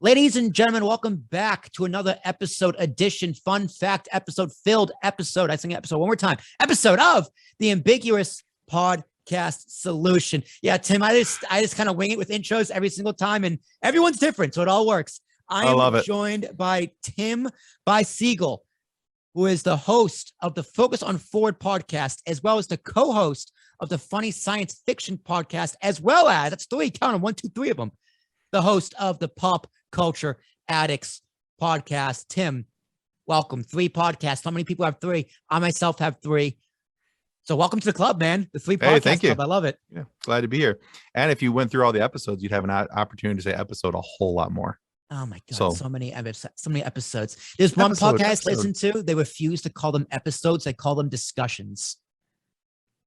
Ladies and gentlemen, welcome back to another episode edition, fun fact episode, filled episode. I sing episode one more time. Episode of the Ambiguous Podcast Solution. Yeah, Tim, I just kind of wing it with intros every single time, and everyone's different, so it all works. I love it. Joined by Tim Beisiegel, who is the host of the Focus on Forward podcast, as well as the co-host of the Funny Science Fiction podcast, as well as, that's three, count them, 1, 2, 3 of them, the host of the Pop Culture Addicts podcast. Tim, welcome. 3 podcasts. How many people have 3? I myself have 3. So welcome to the club, man. The 3 podcast thank you. club. I love it. Yeah, glad to be here. And if you went through all the episodes, you'd have an opportunity to say episode a whole lot more. Oh my God, so many episodes. There's one podcast I listen to. They refuse to call them episodes. They call them discussions.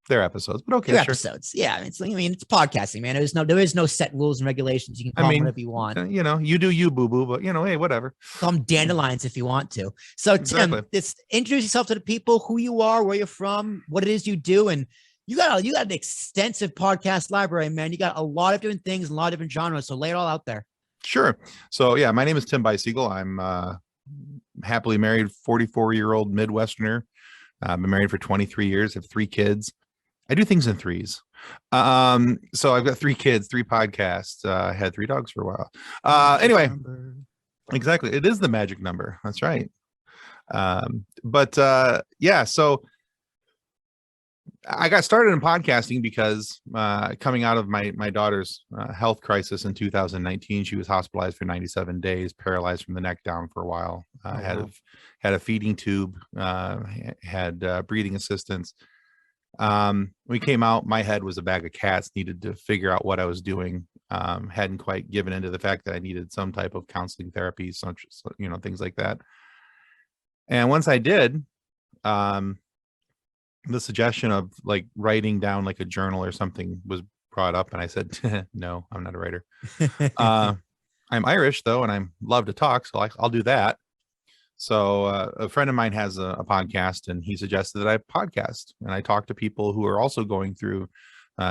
They're episodes, but okay, They're sure. episodes. Yeah, it's podcasting, man. There is no set rules and regulations. You can call them whatever you want. You do you, boo boo, but hey, whatever. Call them dandelions if you want to. So Tim, just introduce yourself to the people, who you are, where you're from, what it is you do, and you got an extensive podcast library, man. You got a lot of different things, a lot of different genres. So lay it all out there. Sure. So yeah, my name is Tim Beisiegel. I'm happily married, 44-year-old Midwesterner. I've been married for 23 years. I have 3 kids. I do things in threes. So I've got 3 kids, 3 podcasts. I had 3 dogs for a while. Anyway, exactly. It is the magic number. That's right. Yeah, so I got started in podcasting because coming out of my daughter's health crisis in 2019, she was hospitalized for 97 days, paralyzed from the neck down for a while, had a feeding tube, had breathing assistance. We came out, my head was a bag of cats, needed to figure out what I was doing. Hadn't quite given into the fact that I needed some type of counseling therapy, things like that. And once I did, the suggestion of like writing down like a journal or something was brought up, and I said, no, I'm not a writer. I'm Irish though, and I love to talk, so I'll do that. So a friend of mine has a podcast, and he suggested that I podcast, and I talk to people who are also going through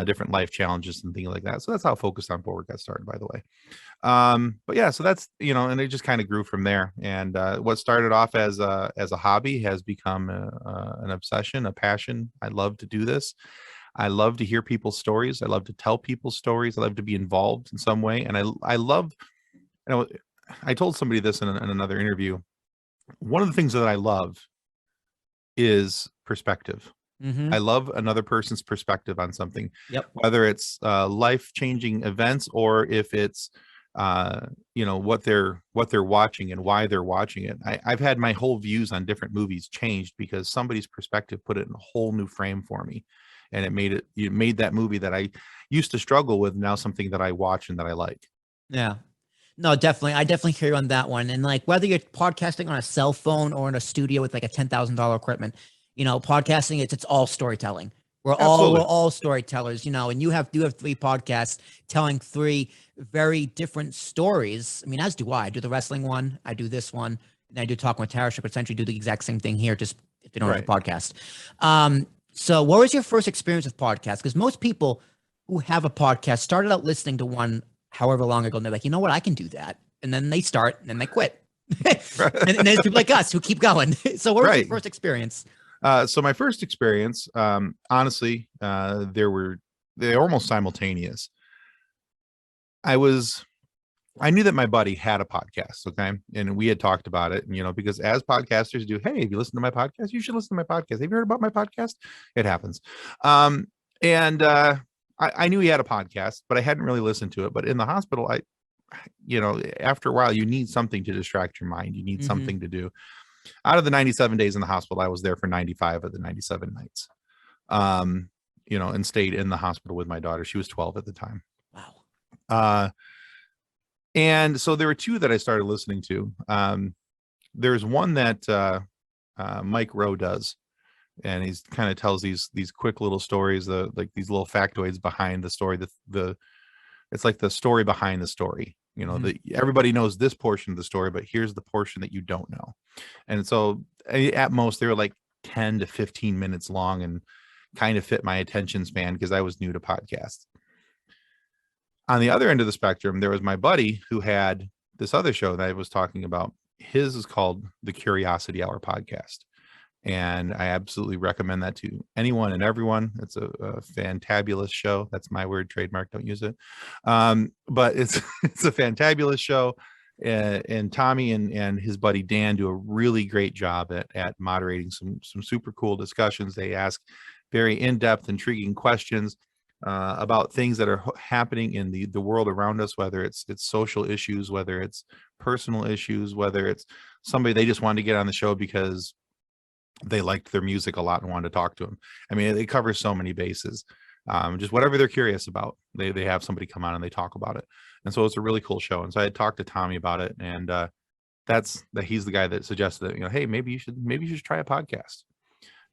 different life challenges and things like that. So that's how Focused on Forward got started, by the way. But yeah, so that's, and it just kind of grew from there. And what started off as a hobby has become an obsession, a passion. I love to do this. I love to hear people's stories. I love to tell people's stories. I love to be involved in some way. And I love, I told somebody this in another interview. One of the things that I love is perspective. I love another person's perspective on something, whether it's life-changing events or if it's, what they're watching and why they're watching it. I've had my whole views on different movies changed because somebody's perspective put it in a whole new frame for me. And it made that movie that I used to struggle with now something that I watch and that I like. Yeah. No, definitely. I definitely hear you on that one. And like, whether you're podcasting on a cell phone or in a studio with like a $10,000 equipment, podcasting, it's all storytelling. We're all storytellers, and you have 3 podcasts telling 3 very different stories. I mean, as do I. I do the wrestling one, I do this one, and I do Talking with Tarashuk, but essentially do the exact same thing here, just if they don't have a podcast. So what was your first experience with podcasts? Because most people who have a podcast started out listening to one however long ago, and they're like, you know what, I can do that. And then they start, and then they quit. And there's people like us who keep going. So what was your first experience? So my first experience, honestly, they're almost simultaneous. I knew that my buddy had a podcast. Okay. And we had talked about it, and, because as podcasters do, hey, if you listen to my podcast, you should listen to my podcast. Have you heard about my podcast? It happens. I knew he had a podcast, but I hadn't really listened to it. But in the hospital, after a while, you need something to distract your mind. You need something to do. Out of the 97 days in the hospital, I was there for 95 of the 97 nights, and stayed in the hospital with my daughter. She was 12 at the time. Wow. And so there were 2 that I started listening to. There's one that Mike Rowe does, and he's kind of tells these quick little stories, like these little factoids behind the story. It's like the story behind the story. Everybody knows this portion of the story, but here's the portion that you don't know. And so at most they were like 10 to 15 minutes long and kind of fit my attention span because I was new to podcasts. On the other end of the spectrum, there was my buddy who had this other show that I was talking about, his is called the Curiosity Hour podcast. And I absolutely recommend that to anyone and everyone. It's a fantabulous show. That's my word, trademark, don't use it. But it's it's a fantabulous show. And Tommy and his buddy Dan do a really great job at moderating some super cool discussions. They ask very in-depth, intriguing questions about things that are happening in the world around us, whether it's social issues, whether it's personal issues, whether it's somebody they just wanted to get on the show because they liked their music a lot and wanted to talk to them. I mean, it covers so many bases. Just whatever they're curious about, they have somebody come on and they talk about it. And so it's a really cool show. And so I had talked to Tommy about it, and he's the guy that suggested that, hey, maybe you should try a podcast.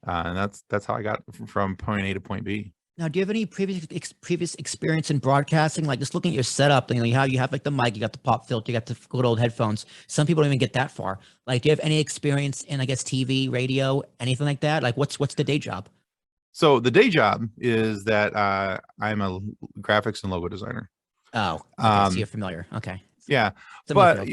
And that's how I got from point A to point B. Now, do you have any previous experience in broadcasting? Like, just looking at your setup, you have like the mic, you got the pop filter, you got the good old headphones. Some people don't even get that far. Like, do you have any experience in, I guess, TV, radio, anything like that? Like, what's the day job? So the day job is that I'm a graphics and logo designer. Oh, okay, so you're familiar. Okay. Yeah, but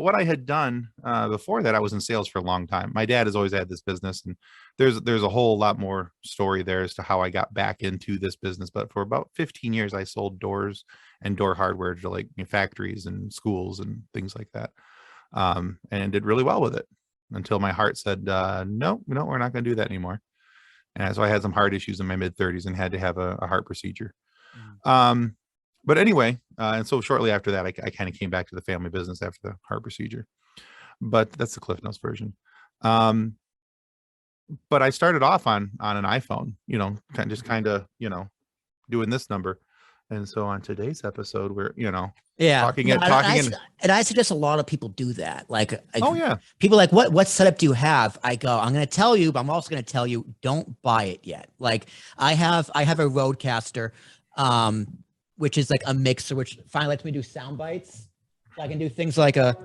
what I had done before that, I was in sales for a long time. My dad has always had this business, and there's a whole lot more story there as to how I got back into this business. But for about 15 years, I sold doors and door hardware to like factories and schools and things like that, and did really well with it until my heart said, no, we're not going to do that anymore. And so I had some heart issues in my mid-30s and had to have a heart procedure. But anyway, and so shortly after that, I kind of came back to the family business after the heart procedure. But that's the Cliff Notes version. But I started off on an iPhone, kind of doing this number. And so on today's episode, we're, talking. And I suggest a lot of people do that. Like, yeah. People like, what setup do you have? I go, I'm going to tell you, but I'm also going to tell you, don't buy it yet. Like, I have a Rodecaster, which is like a mixer, which finally lets me do sound bites. So I can do things like drum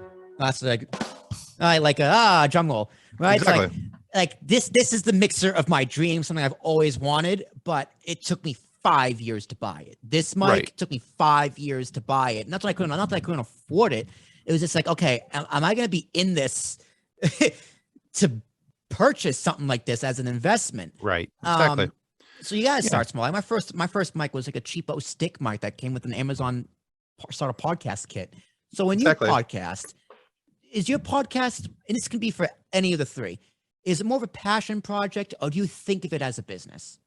roll, right? Exactly. So like this is the mixer of my dreams, something I've always wanted, but it took me 5 years to buy it. This mic took me 5 years to buy it. Not that I couldn't afford it. It was just like, okay, am I going to be in this to purchase something like this as an investment? Right. Exactly. So you gotta start small. Like my first mic was like a cheapo stick mic that came with an Amazon starter podcast kit. So when you podcast, is your podcast, and this can be for any of the three, is it more of a passion project, or do you think of it as a business?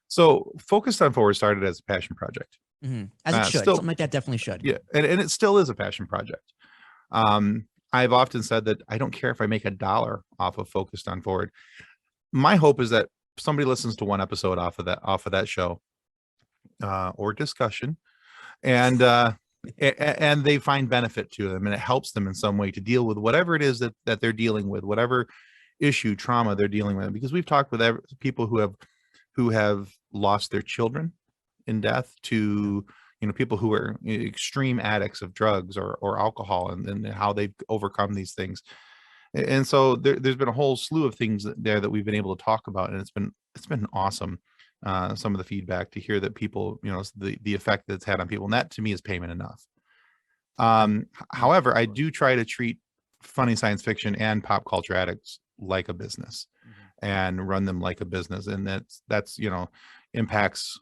So Focused on Forward started as a passion project. Mm-hmm. As it should. Something like that definitely should. Yeah, and it still is a passion project. I've often said that I don't care if I make $1 off of Focused on Forward. My hope is that somebody listens to one episode off of that show or discussion, and they find benefit to them, and it helps them in some way to deal with whatever it is that they're dealing with, whatever issue, trauma they're dealing with. Because we've talked with people who have lost their children in death, to people who are extreme addicts of drugs or alcohol, and how they've overcome these things. And so there's been a whole slew of things there that we've been able to talk about, and it's been awesome. Some of the feedback to hear that people, the effect that it's had on people, and that to me is payment enough. However, I do try to treat Funny Science Fiction and Pop Culture Addicts like a business, and run them like a business, and that's impacts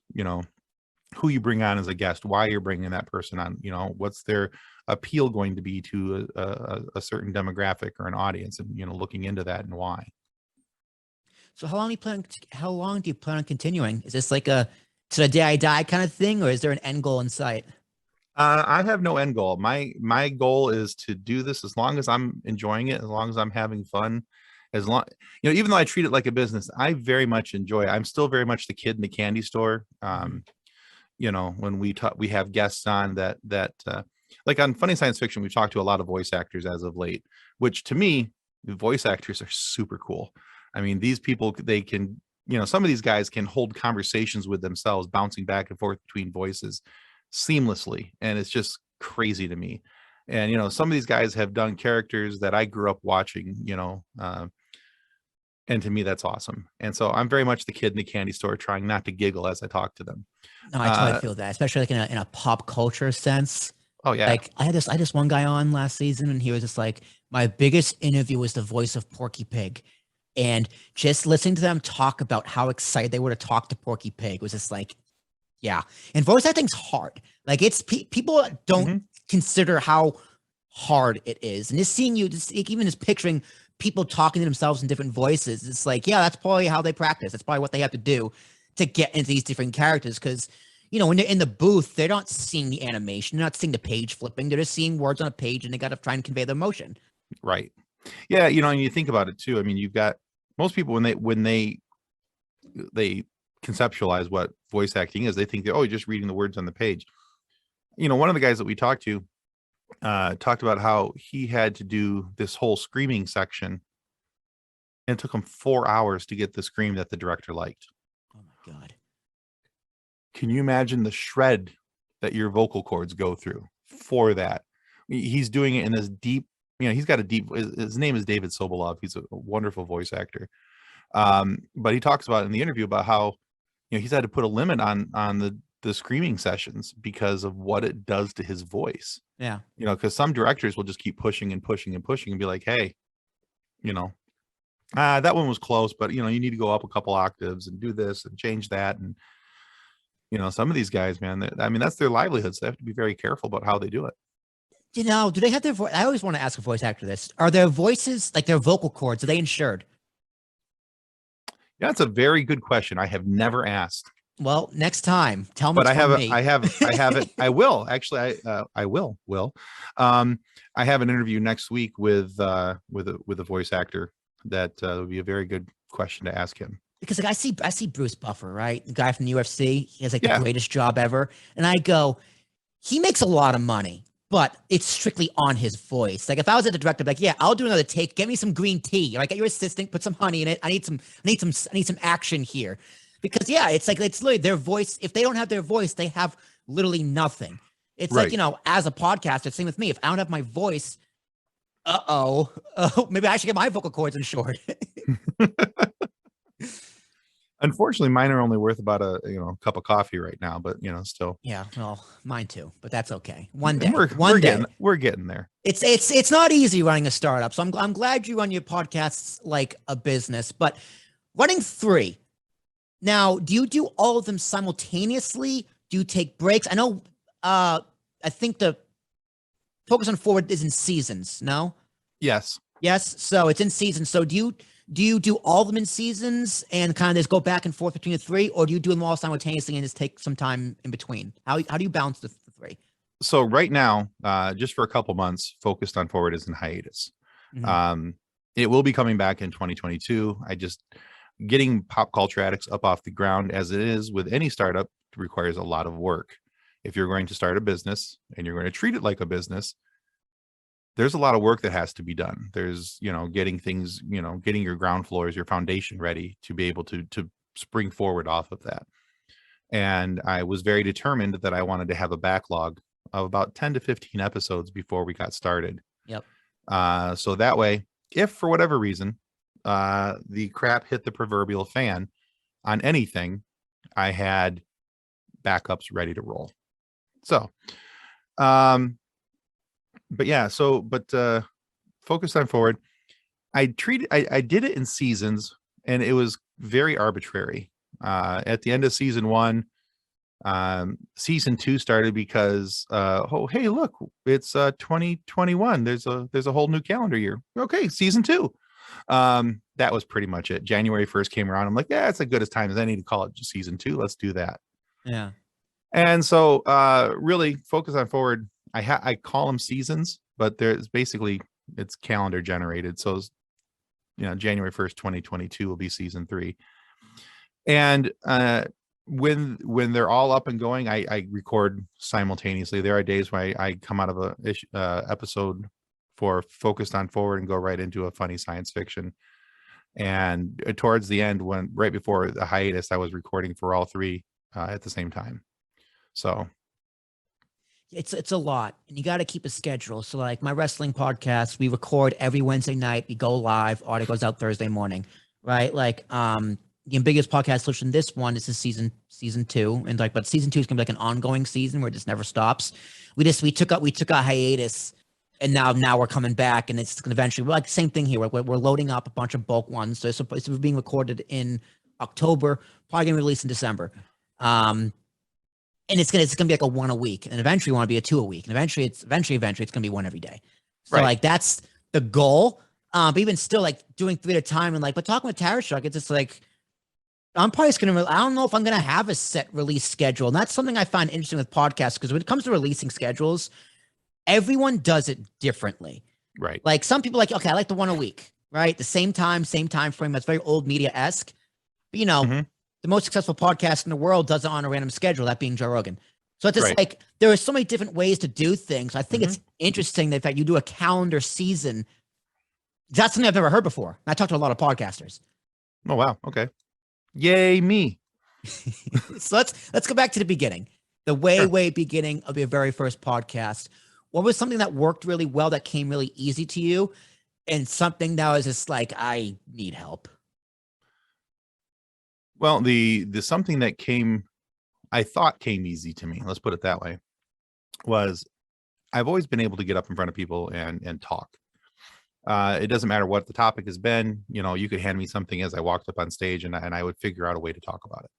who you bring on as a guest, why you're bringing that person on, what's their appeal going to be to a certain demographic or an audience, and looking into that and why. So how long do you plan on continuing? Is this like a to the day I die kind of thing, or is there an end goal in sight? I have no end goal. My goal is to do this as long as I'm enjoying it, as long as I'm having fun, as long, even though I treat it like a business, I very much enjoy it. I'm still very much the kid in the candy store. When we have guests on that like on Funny Science Fiction, we've talked to a lot of voice actors as of late, which to me, voice actors are super cool. I mean, these people, they can, some of these guys can hold conversations with themselves, bouncing back and forth between voices seamlessly. And it's just crazy to me. And, some of these guys have done characters that I grew up watching, and to me, that's awesome. And so I'm very much the kid in the candy store, trying not to giggle as I talk to them. No, I totally feel that, especially like in a pop culture sense. Oh yeah. Like I had this one guy on last season, and he was just like, my biggest interview was the voice of Porky Pig. And just listening to them talk about how excited they were to talk to Porky Pig was just like, yeah. And voice acting's hard. Like it's people don't consider how hard it is. And just seeing you, just even just picturing people talking to themselves in different voices, it's like, yeah, that's probably how they practice. That's probably what they have to do to get into these different characters. Because, when they're in the booth, they're not seeing the animation, they're not seeing the page flipping. They're just seeing words on a page, and they got to try and convey the emotion. Right. Yeah. And you think about it too. I mean, you've got most people when they conceptualize what voice acting is, they think that, oh, you're just reading the words on the page. One of the guys that we talked to talked about how he had to do this whole screaming section, and it took him 4 hours to get the scream that the director liked. Oh my God. Can you imagine the shred that your vocal cords go through for that? He's doing it in this deep, he's got a deep, his name is David Sobolov. He's a wonderful voice actor. But he talks about in the interview about how, he's had to put a limit on the screaming sessions because of what it does to his voice. Yeah. Because some directors will just keep pushing and pushing and pushing and be like, hey, that one was close, but you need to go up a couple octaves and do this and change that. And, some of these guys, man, that's their livelihoods. They have to be very careful about how they do it. Do they have their voice? I always want to ask a voice actor this. Are their voices, like their vocal cords, are they insured? Yeah, that's a very good question. I have never asked. Well, next time, tell me. But I have it. I will actually. I will. I have an interview next week with a voice actor that would be a very good question to ask him. Because like I see Bruce Buffer, right? The guy from the UFC. He has like the greatest job ever. And I go, he makes a lot of money, but it's strictly on his voice. Like if I was at the director, I'd be like, yeah, I'll do another take. Get me some green tea. Like get your assistant, put some honey in it. I need some action here. Because it's literally their voice. If they don't have their voice, they have literally nothing. It's right. Like, as a podcaster, same with me. If I don't have my voice, maybe I should get my vocal cords insured. Unfortunately, mine are only worth about a cup of coffee right now, but still. Yeah, well, mine too, but that's okay. One day, we're getting there. It's not easy running a startup, so I'm glad you run your podcasts like a business. But running 3 now, do you do all of them simultaneously? Do you take breaks? I know. I think the Focus on Forward is in seasons. No. Yes. So it's in seasons. So do you do all of them in seasons and kind of just go back and forth between the 3, or do you do them all simultaneously and just take some time in between? How do you balance the 3? So right now, just for a couple months, Focused on Forward is in hiatus. Mm-hmm. It will be coming back in 2022. Getting Pop Culture Addicts up off the ground, as it is with any startup, requires a lot of work. If you're going to start a business and you're going to treat it like a business, there's a lot of work that has to be done. There's, getting things, getting your ground floors, your foundation ready to be able to spring forward off of that. And I was very determined that I wanted to have a backlog of about 10 to 15 episodes before we got started. Yep. So that way, if for whatever reason, the crap hit the proverbial fan on anything, I had backups ready to roll. So, Focused on Forward, I did it in seasons, and it was very arbitrary. At the end of season 1, season 2 started because hey, look, it's 2021. There's a whole new calendar year. Okay, season 2. That was pretty much it. January 1st came around. I'm like, yeah, it's as good as time as any to call it just season 2. Let's do that. Yeah. And so really Focus on Forward, I call them seasons, but it's calendar generated. So January 1st, 2022 will be season 3. And when they're all up and going, I record simultaneously. There are days where I come out of a episode for Focused on Forward and go right into a funny science fiction. And towards the end, right before the hiatus, I was recording for all 3 at the same time. So it's a lot, and you got to keep a schedule. So like my wrestling podcast, we record every Wednesday night, we go live, audio goes out Thursday morning, right? Like the Ambiguous Podcast Solution. This one, this is season 2, and like, but season 2 is gonna be like an ongoing season where it just never stops. We took a hiatus, and now we're coming back, and it's gonna eventually, we're like the same thing here. We're loading up a bunch of bulk ones. So it's being recorded in October, probably gonna release in December. And it's gonna be like a 1 a week, and eventually want to be a 2 a week, and eventually it's gonna be 1 every day. So Right. like that's the goal. But even still, like doing 3 at a time, and like, but talking with Tarashuk, it's just like, I'm probably just gonna. I don't know if I'm gonna have a set release schedule, and that's something I find interesting with podcasts, because when it comes to releasing schedules, everyone does it differently. Right. Like some people like, okay, I like the 1 a week, right? The same time frame. That's very old media-esque. But the most successful podcast in the world does it on a random schedule, that being Joe Rogan. So it's just like, there are so many different ways to do things. I think it's interesting that you do a calendar season. That's something I've never heard before. I talked to a lot of podcasters. Oh, wow. Okay. Yay, me. So let's go back to the beginning, the way beginning of your very first podcast. What was something that worked really well, that came really easy to you, and something that was just like, I need help? Well, the something that I thought came easy to me, let's put it that way, was I've always been able to get up in front of people and talk. It doesn't matter what the topic has been. You could hand me something as I walked up on stage, and I would figure out a way to talk about it.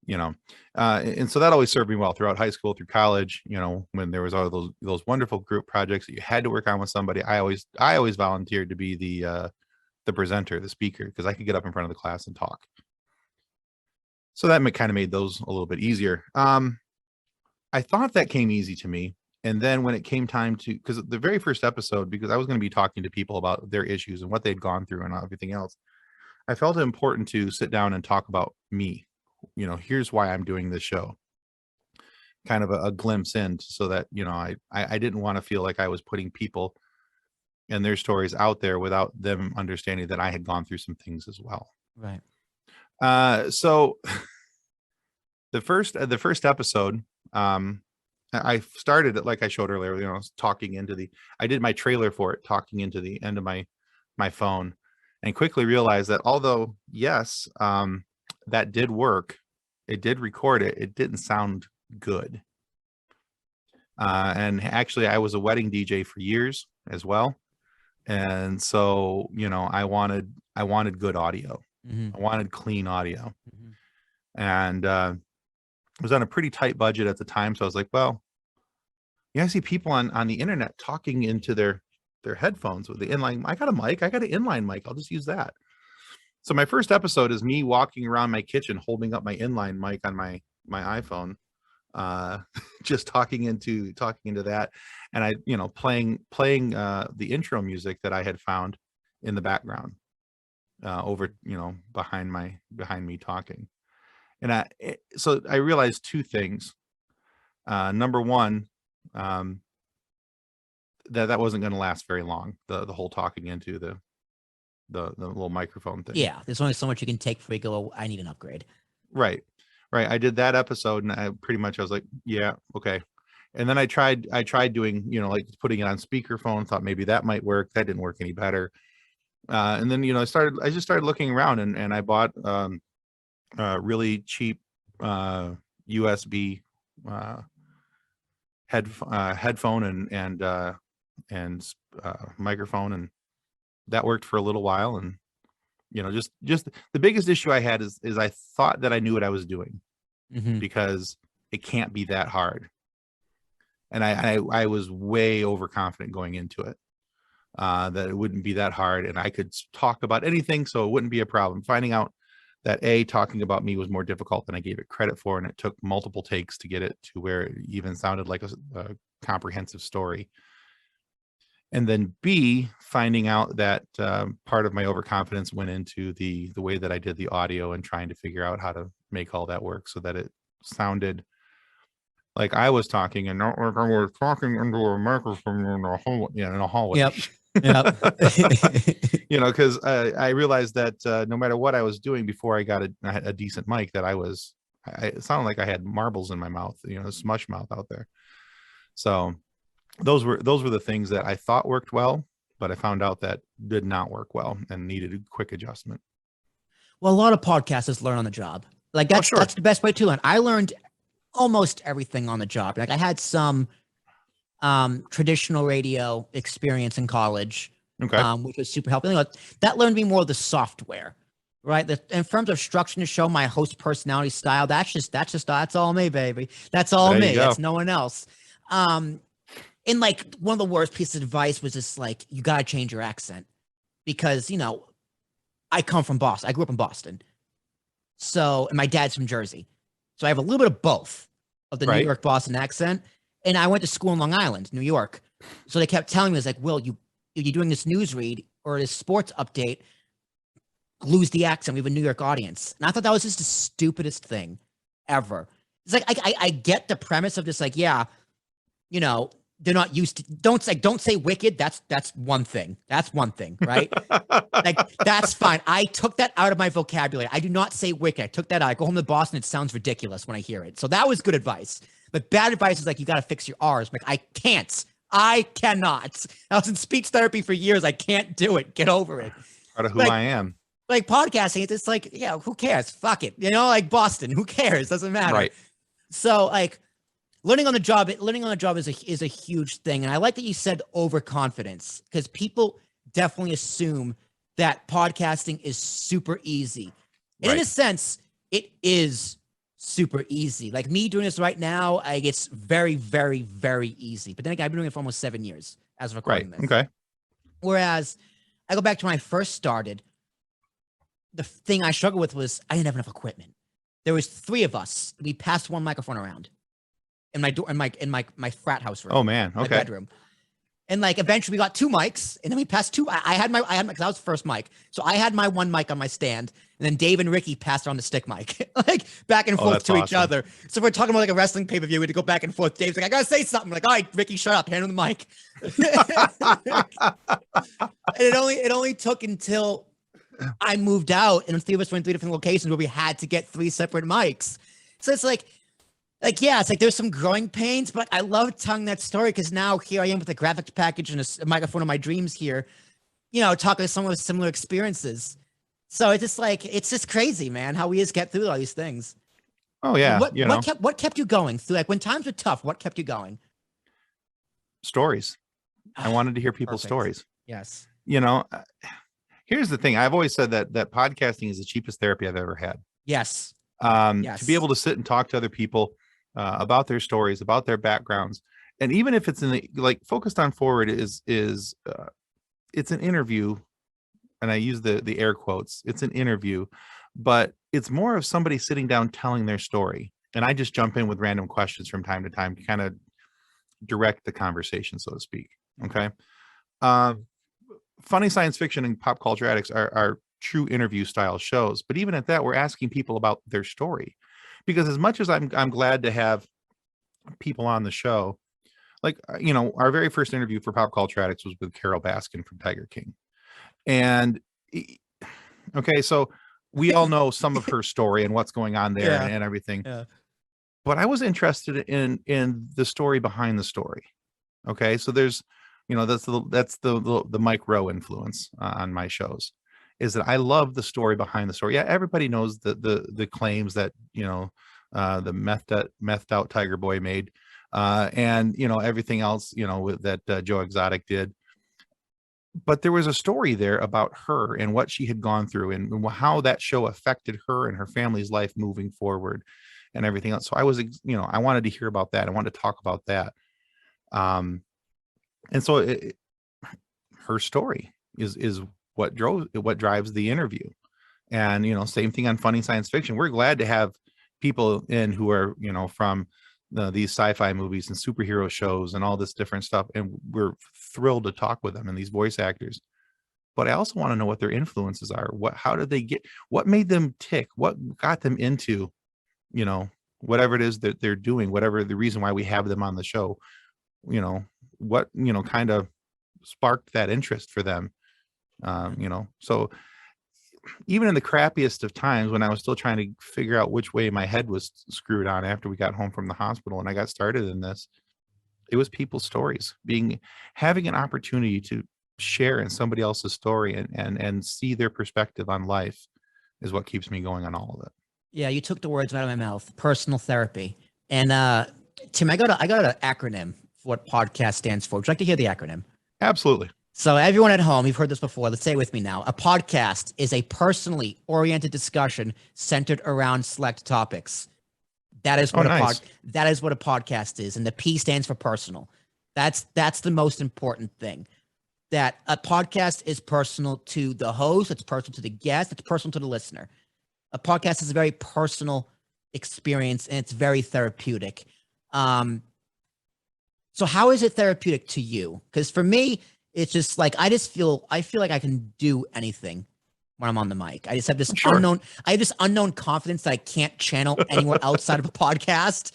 Yeah. And so that always served me well throughout high school, through college. When there was all those wonderful group projects that you had to work on with somebody, I always volunteered to be the presenter, the speaker, because I could get up in front of the class and talk. So that kind of made those a little bit easier. I thought that came easy to me. And then when it came time to, because the very first episode, because I was going to be talking to people about their issues and what they'd gone through and everything else, I felt it important to sit down and talk about me. Here's why I'm doing this show. Kind of a glimpse in, so that, I didn't want to feel like I was putting people and their stories out there without them understanding that I had gone through some things as well. Right. So the first episode, I started it like I showed earlier, talking into I did my trailer for it, talking into the end of my phone, and quickly realized that although, yes, that did work, it did record it, it didn't sound good. And actually I was a wedding DJ for years as well. And so, I wanted good audio. I wanted clean audio. And, was on a pretty tight budget at the time. So I was like, well, I see people on the internet talking into their headphones with the inline. I got a mic. I got an inline mic. I'll just use that. So my first episode is me walking around my kitchen, holding up my inline mic on my iPhone, just talking into that. And I, playing the intro music that I had found in the background, over, behind me talking. And so I realized 2 things. Number one, that wasn't going to last very long. The whole talking into the little microphone thing. Yeah, there's only so much you can take before you go, oh, I need an upgrade. Right. I did that episode, and I was like, yeah, okay. And then I tried doing, like putting it on speakerphone. Thought maybe that might work. That didn't work any better. And then I just started looking around, and I bought really cheap USB headphone and microphone, and that worked for a little while. And just the biggest issue I had is I thought that I knew what I was doing, because it can't be that hard. And I was way overconfident going into it, that it wouldn't be that hard, and I could talk about anything, so it wouldn't be a problem. Finding out that talking about me was more difficult than I gave it credit for, and it took multiple takes to get it to where it even sounded like a comprehensive story. And then B, finding out that part of my overconfidence went into the way that I did the audio, and trying to figure out how to make all that work so that it sounded like I was talking, and not like I was talking into a microphone in a hallway. Yep. Because I realized that no matter what I was doing before I got a decent mic, that it sounded like I had marbles in my mouth, smush mouth out there. So those were the things that I thought worked well, but I found out that did not work well and needed a quick adjustment. Well, a lot of podcasters learn on the job. Like that's sure. that's the best way to learn. I learned almost everything on the job. Like I had some traditional radio experience in college, Okay. which was super helpful. That learned me more of the software, right? In terms of structuring the show, my host personality style, that's all me, baby. That's all There you me. go. That's no one else. And like one of the worst pieces of advice was just like, you got to change your accent because, I come from Boston. I grew up in Boston. So, and my dad's from Jersey. So I have a little bit of both of the New York Boston accent. And I went to school in Long Island, New York. So they kept telling me, it's like, Will, you're doing this news read or this sports update, lose the accent. We have a New York audience. And I thought that was just the stupidest thing ever. It's like, I get the premise of just like, yeah, they're not used to, don't say wicked. That's one thing. That's one thing, right? Like, that's fine. I took that out of my vocabulary. I do not say wicked. I took that out. I go home to Boston. It sounds ridiculous when I hear it. So that was good advice. But bad advice is like, you got to fix your R's. Like, I cannot. I was in speech therapy for years. I can't do it. Get over it. Part of who I am. Like podcasting, it's like, yeah, who cares? Fuck it. Like Boston, who cares? Doesn't matter. Right. So like, learning on the job is a huge thing. And I like that you said overconfidence, because people definitely assume that podcasting is super easy. And in a sense, it is super easy. Like me doing this right now, it's very, very, very easy. But then again, I've been doing it for almost 7 years as of recording this. Okay. Whereas I go back to when I first started, the thing I struggled with was I didn't have enough equipment. There was 3 of us. We passed one microphone around in my door, in my frat house room. Oh man. Okay. My bedroom. And like eventually we got 2 mics, and then we passed 2. I had my, because I was the first mic. So I had my 1 mic on my stand, and then Dave and Ricky passed around the stick mic, like back and forth to each other. So if we're talking about like a wrestling pay-per-view, we had to go back and forth. Dave's like, I gotta say something. I'm like, all right, Ricky, shut up, hand him the mic. And it only took until I moved out, and 3 of us were in 3 different locations where we had to get 3 separate mics. So it's like, yeah, it's like there's some growing pains, but I love telling that story because now here I am with a graphics package and a microphone of my dreams here, talking to someone with similar experiences. So it's just like, it's just crazy, man, how we just get through all these things. Oh yeah. What kept you going through, like when times were tough, what kept you going? Stories. I wanted to hear people's stories. Yes. Here's the thing. I've always said that podcasting is the cheapest therapy I've ever had. Yes. To be able to sit and talk to other people about their stories, about their backgrounds, and even if it's in the, like, Focused on Forward is it's an interview, and I use the air quotes. It's an interview, but it's more of somebody sitting down telling their story, and I just jump in with random questions from time to time to kind of direct the conversation, so to speak. Okay. Funny Science Fiction and Pop Culture Addicts are true interview style shows, but even at that, we're asking people about their story, because as much as I'm glad to have people on the show, like, our very first interview for Pop Culture Addicts was with Carol Baskin from Tiger King. And okay, so we all know some of her story and what's going on there and everything. Yeah. But I was interested in the story behind the story. Okay. So there's, that's the Mike Rowe influence on my shows, is that I love the story behind the story. Yeah. Everybody knows the claims that, the methed out Tiger Boy made, and, everything else, that Joe Exotic did. But there was a story there about her and what she had gone through and how that show affected her and her family's life moving forward and everything else. So I was, I wanted to hear about that. I wanted to talk about that. And so her story is what drives the interview. And, same thing on Funny Science Fiction. We're glad to have people in who are, from these sci-fi movies and superhero shows and all this different stuff. And we're thrilled to talk with them and these voice actors. But I also want to know what their influences are. How did they what made them tick? What got them into, whatever it is that they're doing, whatever the reason why we have them on the show, what, kind of sparked that interest for them. So even in the crappiest of times, when I was still trying to figure out which way my head was screwed on after we got home from the hospital and I got started in this, it was people's stories, having an opportunity to share in somebody else's story and see their perspective on life is what keeps me going on all of it. Yeah, you took the words out of my mouth. Personal therapy. And Tim, I got an acronym for what podcast stands for. Would you like to hear the acronym? Absolutely. So everyone at home, you've heard this before. Let's say it with me now. A podcast is a personally oriented discussion centered around select topics. That is what that is what a podcast is, and the P stands for personal. That's the most important thing. That a podcast is personal to the host, it's personal to the guest, it's personal to the listener. A podcast is a very personal experience, and it's very therapeutic. So how is it therapeutic to you? Because for me, it's just like I feel like I can do anything when I'm on the mic. I just have this unknown confidence that I can't channel anywhere outside of a podcast.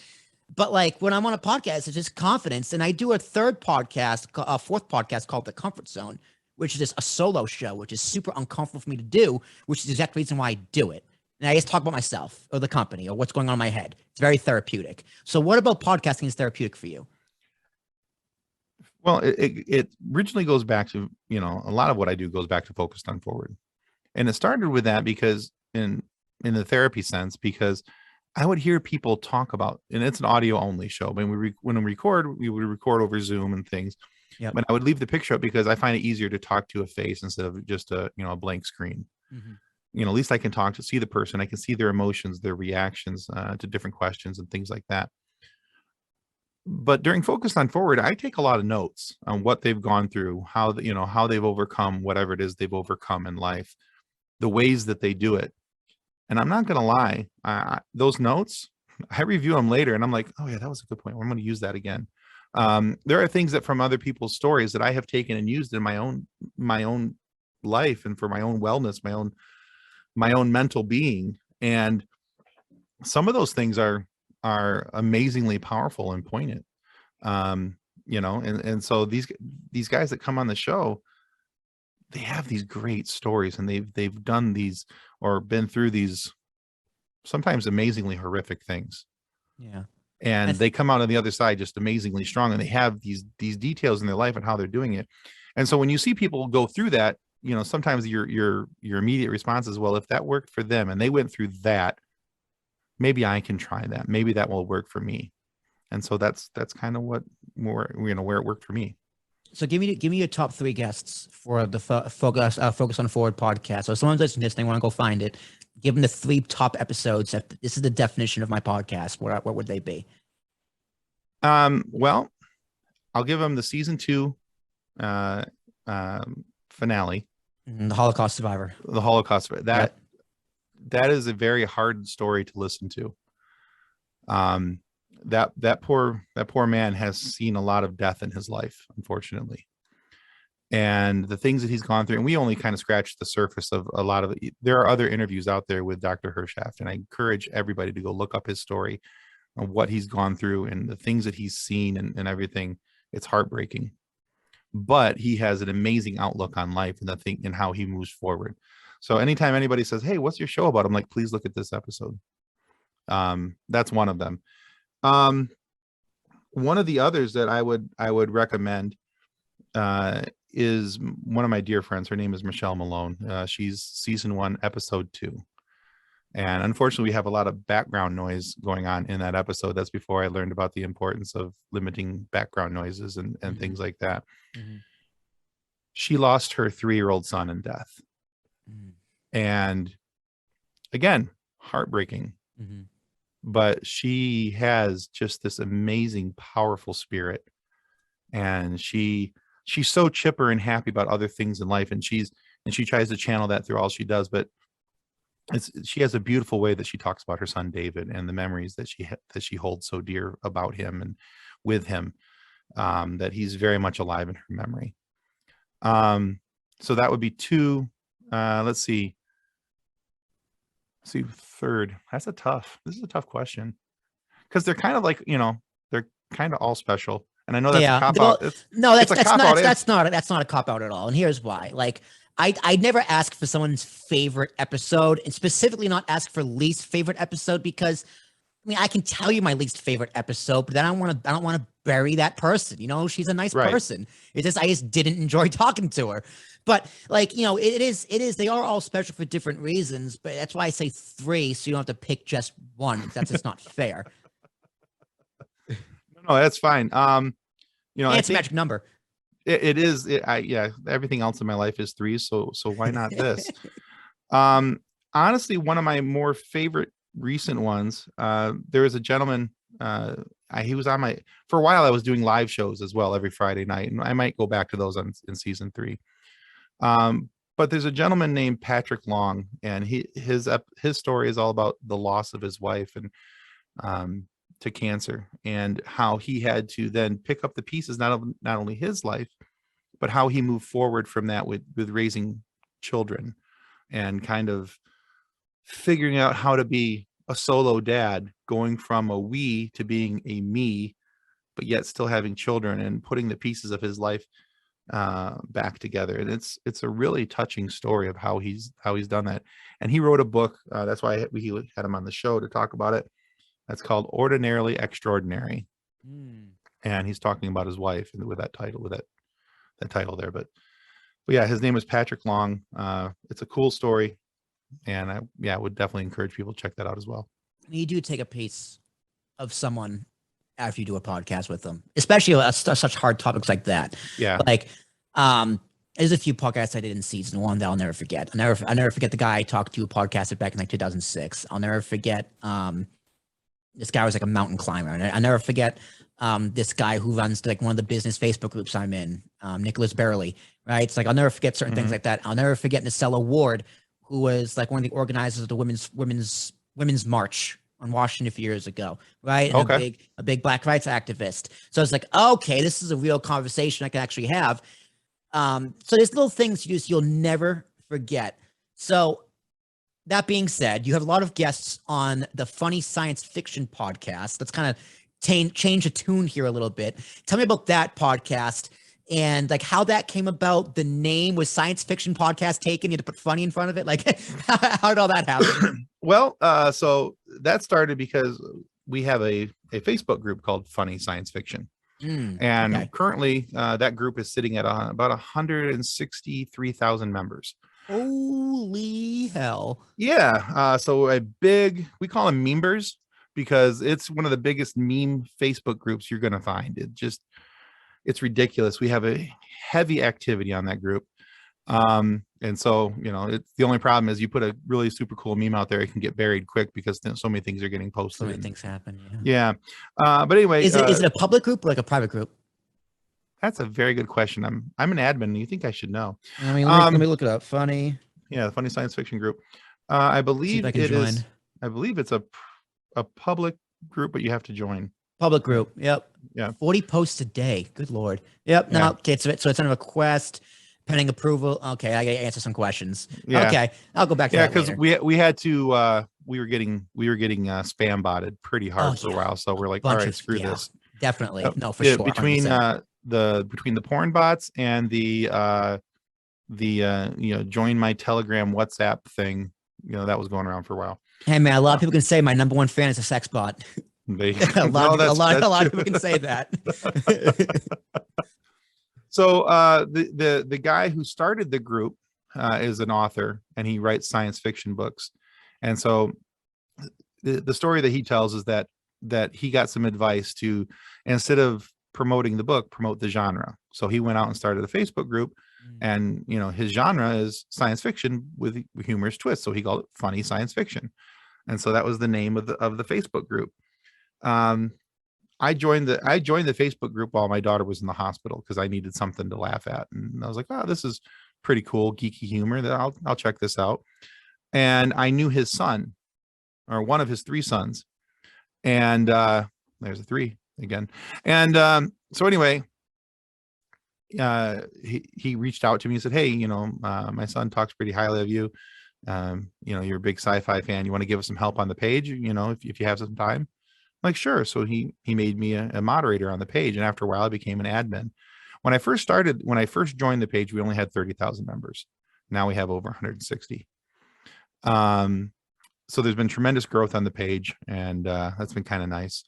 But like when I'm on a podcast, it's just confidence. And I do a fourth podcast called The Comfort Zone, which is just a solo show, which is super uncomfortable for me to do, which is the exact reason why I do it. And I just talk about myself or the company or what's going on in my head. It's very therapeutic. So what about podcasting is therapeutic for you? Well, it originally goes back to, a lot of what I do goes back to Focused on Forward. And it started with that because in the therapy sense, because I would hear people talk about, and it's an audio only show. When we would record over Zoom and things. Yep. But I would leave the picture up because I find it easier to talk to a face instead of just a blank screen. Mm-hmm. At least I can see the person. I can see their emotions, their reactions to different questions and things like that. But during Focused on Forward, I take a lot of notes on what they've gone through, how they've overcome whatever it is they've overcome in life, the ways that they do it. And I'm not going to lie, those notes, I review them later and I'm like, oh yeah, that was a good point. I'm going to use that again. There are things that from other people's stories that I have taken and used in my own life and for my own wellness, my own mental being. And some of those things are amazingly powerful and poignant. And so these guys that come on the show, they have these great stories and they've done these or been through these sometimes amazingly horrific things. Yeah. And they come out on the other side just amazingly strong, and they have these details in their life and how they're doing it. And so when you see people go through that, sometimes your immediate response is, well, if that worked for them and they went through that, maybe I can try that. Maybe that will work for me. And so that's kind of where it worked for me. So give me your top 3 guests for the Focus on Forward podcast. So if someone's listening to this and they want to go find it, give them the 3 top episodes. This is the definition of my podcast. What would they be? Well, I'll give them the season 2 finale. The Holocaust survivor. The Holocaust survivor. That is a very hard story to listen to. That poor man has seen a lot of death in his life, unfortunately. And the things that he's gone through, and we only kind of scratched the surface of a lot of it. There are other interviews out there with Dr. Hershaft, and I encourage everybody to go look up his story and what he's gone through and the things that he's seen and everything. It's heartbreaking, but he has an amazing outlook on life and how he moves forward. So anytime anybody says, hey, what's your show about? I'm like, please look at this episode. That's one of them. One of the others that I would recommend is one of my dear friends. Her name is Michelle Malone. She's season 1, episode 2. And unfortunately, we have a lot of background noise going on in that episode. That's before I learned about the importance of limiting background noises and mm-hmm. things like that. Mm-hmm. She lost her 3-year-old son in death. Mm-hmm. And again, heartbreaking. Mm-hmm. But she has just this amazing, powerful spirit. And she's so chipper and happy about other things in life. And she tries to channel that through all she does. But she has a beautiful way that she talks about her son, David, and the memories that she holds so dear about him and with him, that he's very much alive in her memory. So that would be 2. Let's see, third. This is a tough question, because they're kind of like, they're kind of all special. And I know that's a cop out. That's not a cop out at all. And here's why. Like, I'd never ask for someone's favorite episode, and specifically not ask for least favorite episode, because I can tell you my least favorite episode, but then I don't want to bury that person. She's a nice Right. person. I just didn't enjoy talking to her. But like, it is, they are all special for different reasons, but that's why I say 3. So you don't have to pick just one, because that's just not fair. No, that's fine. And I it's a think magic number. it is. Everything else in my life is 3. So why not this? Honestly, one of my more favorite recent ones, there was a gentleman, he was on for a while. I was doing live shows as well every Friday night, and I might go back to those in season 3. But there's a gentleman named Patrick Long, and his story is all about the loss of his wife and to cancer, and how he had to then pick up the pieces, not only his life, but how he moved forward from that with raising children, and kind of figuring out how to be a solo dad, going from a we to being a me, but yet still having children, and putting the pieces of his life back together. And it's a really touching story of how he's done that. And he wrote a book. That's why we had him on the show to talk about it. That's called Ordinarily Extraordinary. And he's talking about his wife, and with that title there. But yeah, his name is Patrick Long. It's a cool story. And I would definitely encourage people to check that out as well. You do take a piece of someone after you do a podcast with them, especially such hard topics like that. Yeah. Like, there's a few podcasts I did in season 1 that I'll never forget. I'll never forget the guy I talked to who podcasted back in like 2006. I'll never forget, this guy was like a mountain climber. And I'll never forget, this guy who runs like one of the business Facebook groups I'm in, Nicholas Barely, right? It's like, I'll never forget certain things like that. I'll never forget Nacella Ward, who was like one of the organizers of the women's march on Washington a few years ago, right? And Okay. a big Black rights activist. So it's like, okay, this is a real conversation I can actually have. So there's little things you'll never forget. So that being said, you have a lot of guests on the Funny Science Fiction podcast. Let's kind of change the tune here a little bit. Tell me about that podcast and like how that came about. The name was Science Fiction Podcast taken. You had to put funny in front of it. Like, how did all that happen? Well, so that started because we have a Facebook group called Funny Science Fiction. And okay. Currently that group is sitting at about 163,000 members. Holy hell. Yeah. So we call them members, because it's one of the biggest meme Facebook groups you're going to find. It's ridiculous. We have a heavy activity on that group. And so, it's the only problem is you put a really super cool meme out there, it can get buried quick because so many things are getting posted. So many things happen. Yeah. But anyway, is it a public group or like a private group? That's a very good question. I'm an admin, and you think I should know. I mean, let me look it up. Funny. Yeah, the Funny Science Fiction group. I believe it is. I believe it's a public group, but you have to join. Public group. Yep. Yeah. 40 posts a day. Good Lord. Yep. No. Yeah. Okay. So it's on a request, pending approval. Okay. I got to answer some questions. Yeah. Okay. I'll go back to that because later. we had to. We were getting spam botted pretty hard for a while, so we're like, all right, screw this. Definitely. No, for sure. Between the porn bots and the join my Telegram WhatsApp thing, that was going around for a while. Hey man, a lot of people can say my number one fan is a sex bot. A lot of people can say that. So the guy who started the group is an author, and he writes science fiction books. And so the story that he tells is that he got some advice to, instead of promoting the book, promote the genre. So he went out and started a Facebook group, and his genre is science fiction with humorous twists. So he called it Funny Science Fiction. And so that was the name of the Facebook group. I joined the Facebook group while my daughter was in the hospital because I needed something to laugh at, and I was like, "Oh, this is pretty cool, geeky humor. That I'll check this out." And I knew his son, or one of his 3 sons, and there's a 3 again. And so anyway, he reached out to me and said, "Hey, my son talks pretty highly of you. You're a big sci-fi fan. You want to give us some help on the page? If you have some time." I'm like, sure. So he made me a moderator on the page, and after a while I became an admin. When I first joined the page, we only had 30,000 members. Now we have over 160. So there's been tremendous growth on the page, and that's been kind of nice.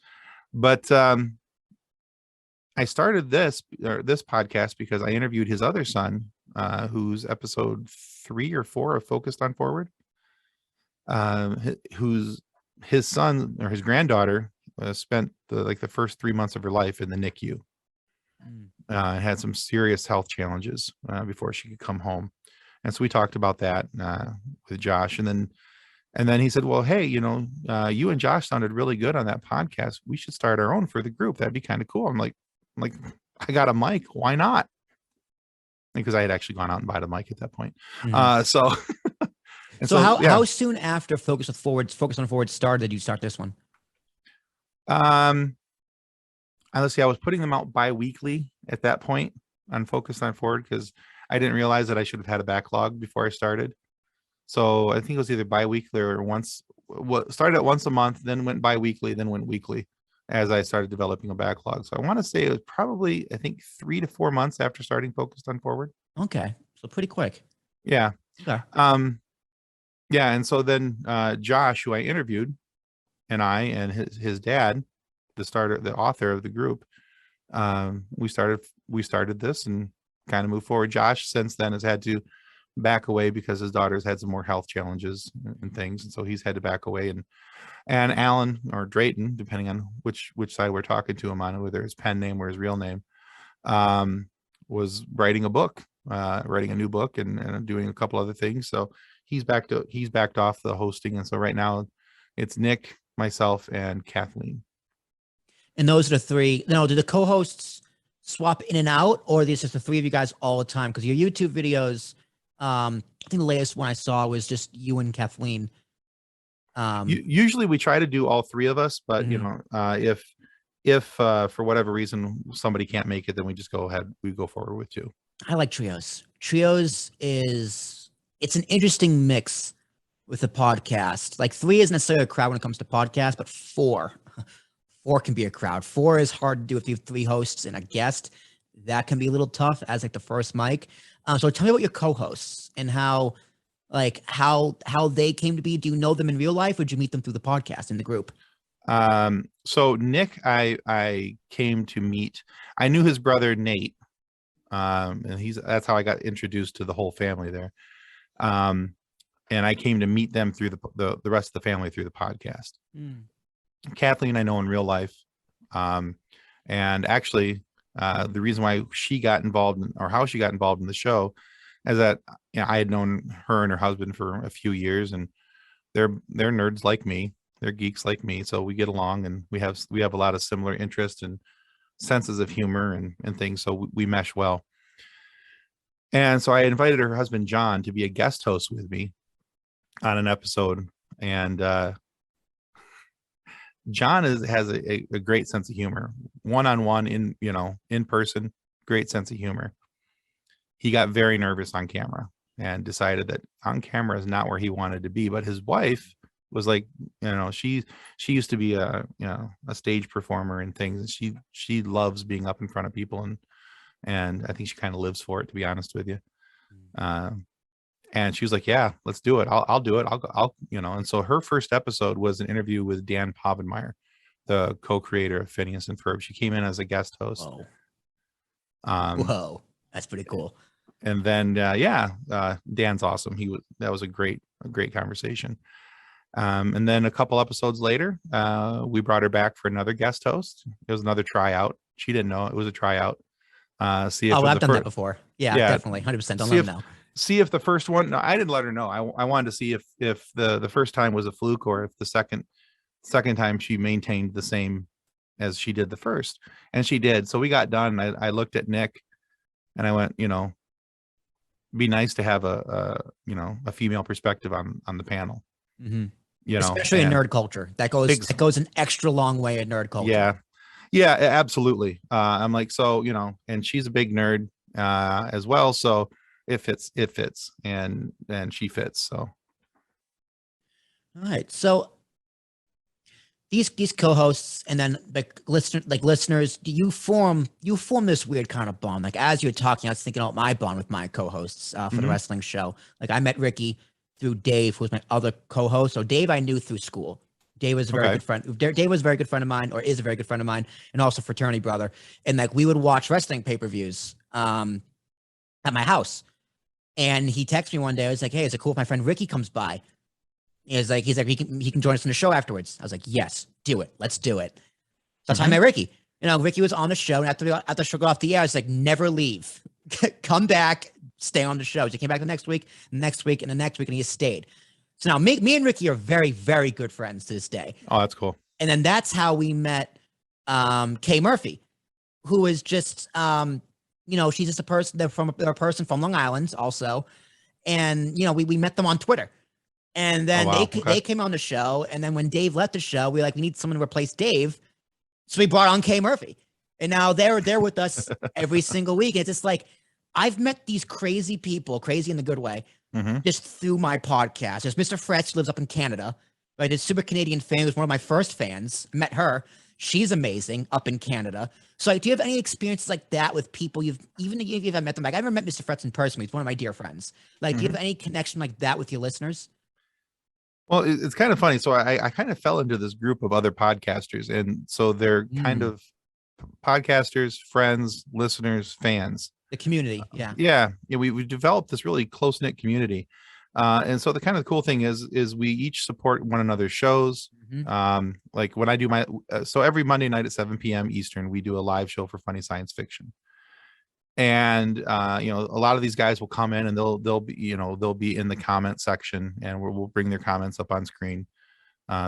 But I started this podcast because I interviewed his other son, who's episode 3 or 4 of Focused on Forward. Who's his son or his granddaughter spent the first 3 months of her life in the NICU. Had some serious health challenges before she could come home, and so we talked about that with Josh, and then he said, well, hey, you and Josh sounded really good on that podcast. We should start our own for the group. That'd be kind of cool. I'm like, I got a mic. Why not? Because I had actually gone out and bought a mic at that point. So how soon after Focus on Forward started did you start this one? Let's see, I was putting them out bi-weekly at that point on Focus on Forward because I didn't realize that I should have had a backlog before I started. So I think it was either bi-weekly or started at once a month, then went bi-weekly, then went weekly as I started developing a backlog. So I want to say it was probably, I think, 3 to 4 months after starting Focused on Forward. Okay. So pretty quick. Yeah. Okay. Yeah. And so then Josh, who I interviewed, and I and his dad, the author of the group, we started this and kind of moved forward. Josh since then has had to back away because his daughter's had some more health challenges and things, and so he's had to back away. And Alan, or Drayton, depending on which side we're talking to him on, whether his pen name or his real name, was writing a new book and doing a couple other things. So he's backed off the hosting, and so right now it's Nick, myself, and Kathleen. And those are the three. Now, do the co-hosts swap in and out, or are these just the three of you guys all the time? Because your YouTube videos, I think the latest one I saw was just you and Kathleen. Usually we try to do all three of us, but if for whatever reason somebody can't make it, then we just we go forward with 2. I like trios. Trios it's an interesting mix with the podcast. Like 3 isn't necessarily a crowd when it comes to podcasts, but 4 can be a crowd. 4 is hard to do if you have 3 hosts and a guest. That can be a little tough as like the first mic. So tell me about your co-hosts and how they came to be. Do you know them in real life, or did you meet them through the podcast in the group? So Nick, I came to meet. I knew his brother Nate, and that's how I got introduced to the whole family there. And I came to meet them through the rest of the family through the podcast. Kathleen, I know in real life, and actually, the reason why she got involved or how she got involved in the show is that I had known her and her husband for a few years, and they're nerds like me, they're geeks like me, so we get along, and we have a lot of similar interests and senses of humor and things, so we mesh well. And so I invited her husband John to be a guest host with me on an episode, and John has a great sense of humor. One-on-one, in person, great sense of humor. He got very nervous on camera and decided that on camera is not where he wanted to be. But his wife was like, she used to be a stage performer and things. And she loves being up in front of people, and I think she kind of lives for it, to be honest with you. And she was like, yeah, let's do it. I'll do it. I'll and so her first episode was an interview with Dan Povenmire, the co-creator of Phineas and Ferb. She came in as a guest host. Whoa, that's pretty cool. And then, Dan's awesome. That was a great conversation. And then a couple episodes later, we brought her back for another guest host. It was another tryout. She didn't know it was a tryout. I've done that before. Yeah, definitely. 100%. Don't let them know. See if the first one, no, I didn't let her know. I wanted to see if the first time was a fluke, or if the second time she maintained the same as she did the first. And she did. So we got done. I looked at Nick and I went, be nice to have a female perspective on the panel. Especially in nerd culture. That goes an extra long way in nerd culture. Yeah, absolutely. I'm like, so, and she's a big nerd as well. So it fits, and she fits. So. All right. So these co-hosts and then listeners, do you form this weird kind of bond? Like, as you're talking, I was thinking about my bond with my co-hosts for the wrestling show. Like, I met Ricky through Dave, who was my other co-host. So Dave I knew through school. Dave was a very Okay. good friend. Dave was a very good friend of mine, or is a very good friend of mine, and also fraternity brother. And like we would watch wrestling pay-per-views at my house. And he texted me one day. I was like, "Hey, is it cool if my friend Ricky comes by?" He's like, he can join us in the show afterwards. I was like, "Yes, do it. Let's do it." So that's how I met Ricky. You know, Ricky was on the show, and after the show got off the air, I was like, "Never leave. Come back, stay on the show." So he came back the next week, and the next week, and he has stayed. So now me and Ricky are very, very good friends to this day. Oh, that's cool. And then that's how we met Kay Murphy, who is just she's just a person from Long Island also. And we met them on Twitter. And then they came on the show. And then when Dave left the show, we need someone to replace Dave. So we brought on Kay Murphy. And now they're with us every single week. And it's just like, I've met these crazy people, crazy in the good way, just through my podcast. There's Mr. Fretz, who lives up in Canada. Right? This super Canadian fan who's one of my first fans. Met her. She's amazing up in Canada. So do you have any experiences like that with people even if you haven't met them? Like I never met Mr. Fretz in person. He's one of my dear friends. Like, do you have any connection like that with your listeners? Well, it's kind of funny. So I kind of fell into this group of other podcasters. And so they're kind of podcasters, friends, listeners, fans. The community. Yeah. We developed this really close-knit community. And so the kind of cool thing is we each support one another's shows. Like when I do so every Monday night at 7 p.m. Eastern, we do a live show for funny science fiction. And a lot of these guys will come in and they'll be in the comment section, and we'll bring their comments up on screen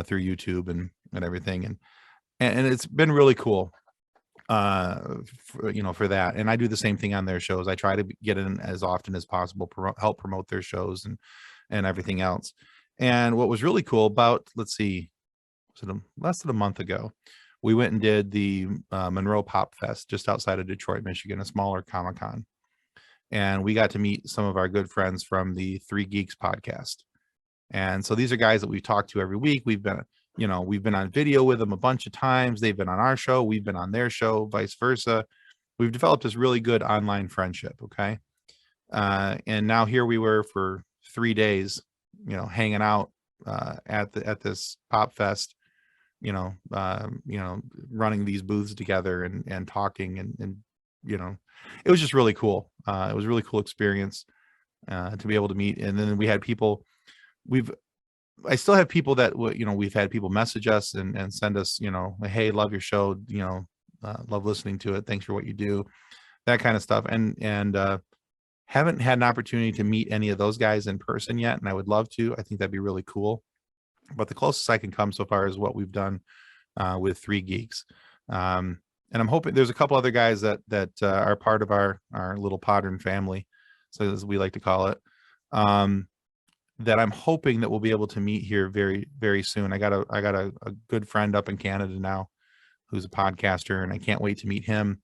through YouTube and everything. And it's been really cool for that. And I do the same thing on their shows. I try to get in as often as possible, help promote their shows and everything else. And what was really cool about, let's see, was it less than a month ago, we went and did the Monroe Pop Fest just outside of Detroit, Michigan, a smaller Comic-Con. And we got to meet some of our good friends from the Three Geeks podcast. And so these are guys that we've talked to every week. We've been on video with them a bunch of times. They've been on our show. We've been on their show, vice versa. We've developed this really good online friendship. Okay. And now here we were for 3 days, hanging out at this Pop Fest, running these booths together and talking and it was just really cool. It was a really cool experience to be able to meet. And then we had people, I still have people that, we've had people message us and send us, hey, love your show, love listening to it. Thanks for what you do, that kind of stuff. And haven't had an opportunity to meet any of those guys in person yet. And I would love to. I think that'd be really cool. But the closest I can come so far is what we've done with Three Geeks. And I'm hoping there's a couple other guys that are part of our little Podern family, so as we like to call it, that I'm hoping that we'll be able to meet here very, very soon. I got a good friend up in Canada now who's a podcaster, and I can't wait to meet him.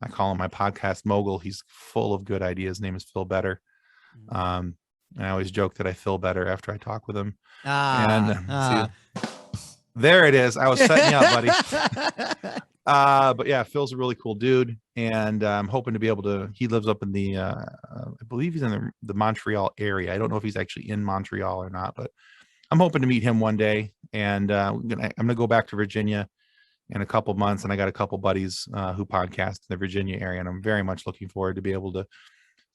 I call him my podcast mogul. He's full of good ideas. His name is Phil Better. And I always joke that I feel better after I talk with him. See, there it is. I was setting you up, buddy. But yeah, Phil's a really cool dude, and I'm hoping to be able to. He lives up in the, I believe he's in the Montreal area. I don't know if he's actually in Montreal or not, but I'm hoping to meet him one day. And I'm gonna go back to Virginia in a couple months, and I got a couple buddies who podcast in the Virginia area, and I'm very much looking forward to be able to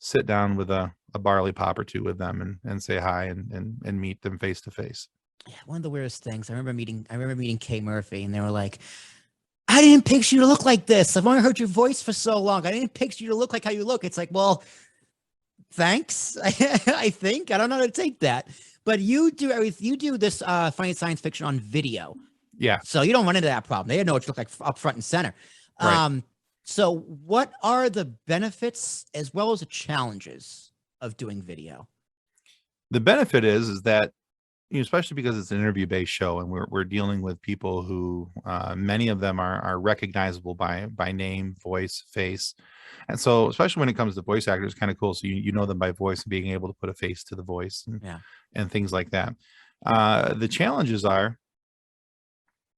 sit down with a barley pop or two with them and say hi and meet them face to face. Yeah, one of the weirdest things I remember meeting Kay Murphy, and they were like, I didn't picture you to look like this. I've only heard your voice for so long. I didn't picture you to look like how you look. It's like, well, thanks. I think I don't know how to take that, but you do everything. You do this funny science fiction on video. Yeah. So you don't run into that problem. They know what you look like up front and center. Right. So what are the benefits as well as the challenges of doing video? The benefit is that, especially because it's an interview-based show, and we're dealing with people who many of them are recognizable by name, voice, face, and so especially when it comes to voice actors, it's kind of cool. So you know them by voice, and being able to put a face to the voice and things like that. The challenges are,